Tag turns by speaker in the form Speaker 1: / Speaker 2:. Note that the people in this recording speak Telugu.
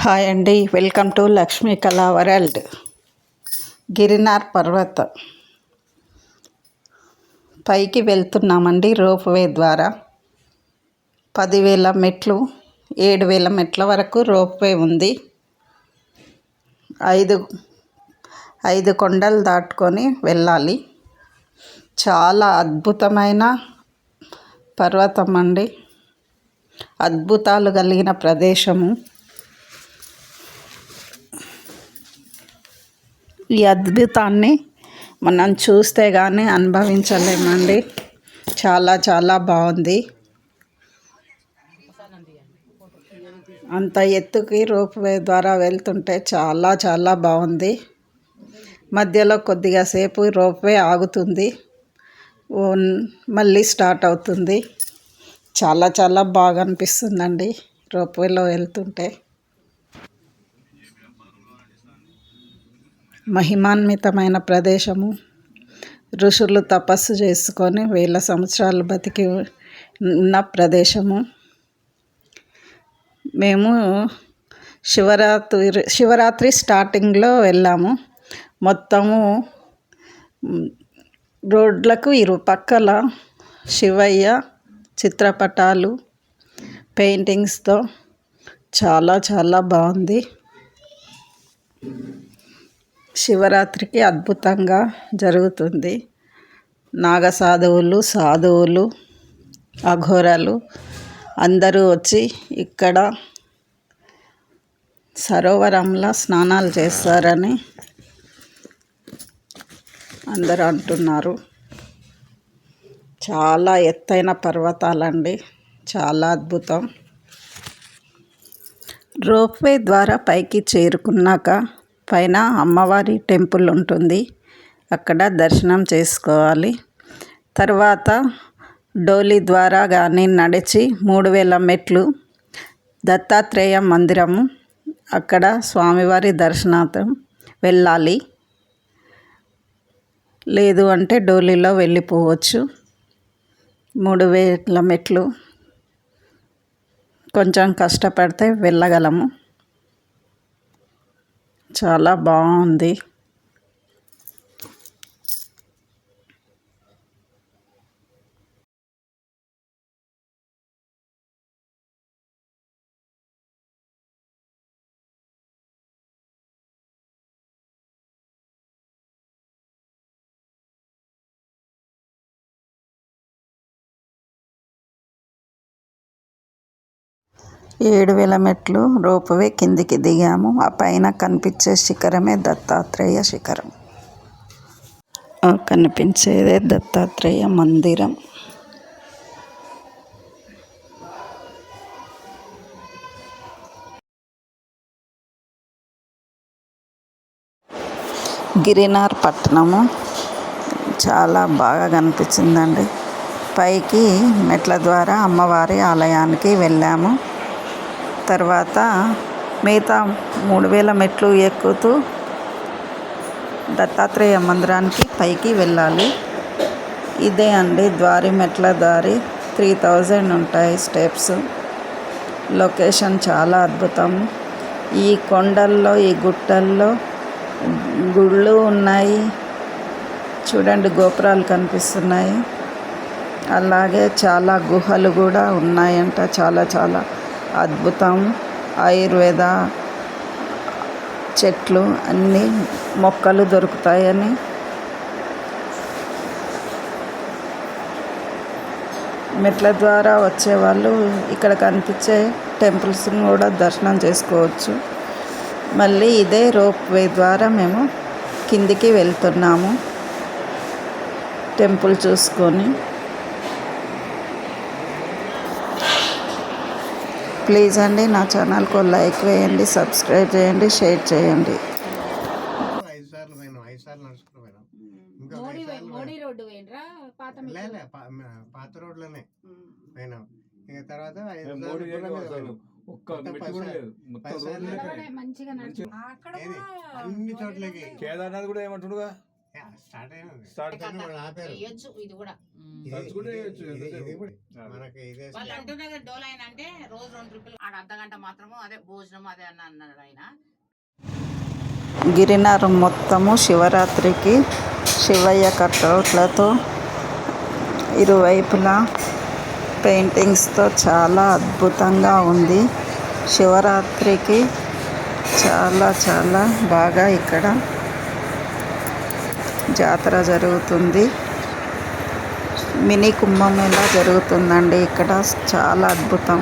Speaker 1: హాయ్ అండి, వెల్కమ్ టు లక్ష్మీ కళా వరల్డ్. గిరినార్ పర్వతం పైకి వెళ్తున్నామండి. రోప్వే ద్వారా 10,000 మెట్లు, 7,000 మెట్ల వరకు రోప్వే ఉంది. ఐదు కొండలు దాటుకొని వెళ్ళాలి. చాలా అద్భుతమైన పర్వతం అండి, అద్భుతాలు కలిగిన ప్రదేశము. ఈ అద్భుతాన్ని మనం చూస్తే కానీ అనుభవించలేమండి. చాలా చాలా బాగుంది. అంత ఎత్తుకి రోప్వే ద్వారా వెళ్తుంటే చాలా చాలా బాగుంది. మధ్యలో కొద్దిగా సేపు రోప్వే ఆగుతుంది, మళ్ళీ స్టార్ట్ అవుతుంది. చాలా చాలా బాగా అనిపిస్తుందండి రోప్వేలో వెళ్తుంటే. మహిమాన్వితమైన ప్రదేశము. ఋషులు తపస్సు చేసుకొని 1000 సంవత్సరాలు బతికి ఉన్న ప్రదేశము. మేము శివరాత్రి స్టార్టింగ్లో వెళ్ళాము. మొత్తము రోడ్లకు ఇరుపక్కల శివయ్య చిత్రపటాలు, పెయింటింగ్స్తో చాలా చాలా బాగుంది. శివరాత్రికి అద్భుతంగా జరుగుతుంది. నాగసాధువులు, సాధువులు, అఘోరాలు అందరూ వచ్చి ఇక్కడ సరోవరంలో స్నానాలు చేస్తారని అందరూ అంటున్నారు. చాలా ఎత్తైన పర్వతాలండి, చాలా అద్భుతం. రోప్వే ద్వారా పైకి చేరుకున్నాక పైన అమ్మవారి టెంపుల్ ఉంటుంది, అక్కడ దర్శనం చేసుకోవాలి. తర్వాత డోలీ ద్వారా కానీ నడిచి 3,000 మెట్లు దత్తాత్రేయ మందిరము, అక్కడ స్వామివారి దర్శనార్థం వెళ్ళాలి. లేదు అంటే డోలీలో వెళ్ళిపోవచ్చు. 3,000 మెట్లు కొంచెం కష్టపడితే వెళ్ళగలము. చాలా బాగుంది. ఏడు 7,000 మెట్లు రోప్వే కిందికి దిగాము. ఆ పైన కనిపించే శిఖరమే దత్తాత్రేయ శిఖరం. కనిపించేదే దత్తాత్రేయ మందిరం. గిరినార్ పట్టణము చాలా బాగా కనిపించిందండి. పైకి మెట్ల ద్వారా అమ్మవారి ఆలయానికి వెళ్ళాము. తర్వాత మిగతా 3,000 మెట్లు ఎక్కుతూ దత్తాత్రేయ మందిరానికి పైకి వెళ్ళాలి. ఇదే అండి ద్వారి, మెట్ల దారి. 3000 ఉంటాయి స్టెప్స్. లొకేషన్ చాలా అద్భుతం. ఈ కొండల్లో, ఈ గుట్టల్లో గుళ్ళు ఉన్నాయి చూడండి, గోపురాలు కనిపిస్తున్నాయి. అలాగే చాలా గుహలు కూడా ఉన్నాయంట. చాలా చాలా అద్భుతం. ఆయుర్వేద చెట్లు, అన్ని మొక్కలు దొరుకుతాయని. మెట్ల ద్వారా వచ్చేవాళ్ళు ఇక్కడ కనిపించే టెంపుల్స్ని కూడా దర్శనం చేసుకోవచ్చు. మళ్ళీ ఇదే రోప్వే ద్వారా మేము కిందికి వెళ్తున్నాము టెంపుల్ చూసుకొని. ప్లీజ్ అండి, నా ఛానల్కు లైక్ వేయండి, సబ్స్క్రైబ్ చేయండి, షేర్ చేయండి.
Speaker 2: పాత రోడ్లోనే పోయినాం. ఇక తర్వాత అన్ని చోట్లకి.
Speaker 3: కేదార్నాథ్ కూడా ఏమంటుండగా
Speaker 2: స్టార్ట్ అయినది
Speaker 3: స్టార్ట్
Speaker 2: వాళ్ళు ఆపారు.
Speaker 4: వేయొచ్చు ఇది కూడా.
Speaker 3: తలుచుకుంటే వేయొచ్చు,
Speaker 2: ఇది
Speaker 3: ఎంతసేపు?
Speaker 2: కూడా మనకి ఇదే
Speaker 4: వాళ్ళు అంటున్నారు కదా డోలైన్ అంటే రోజు 2 ట్రిప్పులు ఆడ అర్ధగంట మాత్రము అదే భోజనం అదే అన్నారు ఆయన.
Speaker 1: గిరినగరం మొత్తము శివరాత్రికి శివయ్య కటౌట్లతో ఇరువైపులా పెయింటింగ్స్తో చాలా అద్భుతంగా ఉంది. శివరాత్రికి చాలా చాలా బాగా ఇక్కడ జాతర జరుగుతుంది. మినీ కుంభమేళా జరుగుతుందండి ఇక్కడ. చాలా అద్భుతం.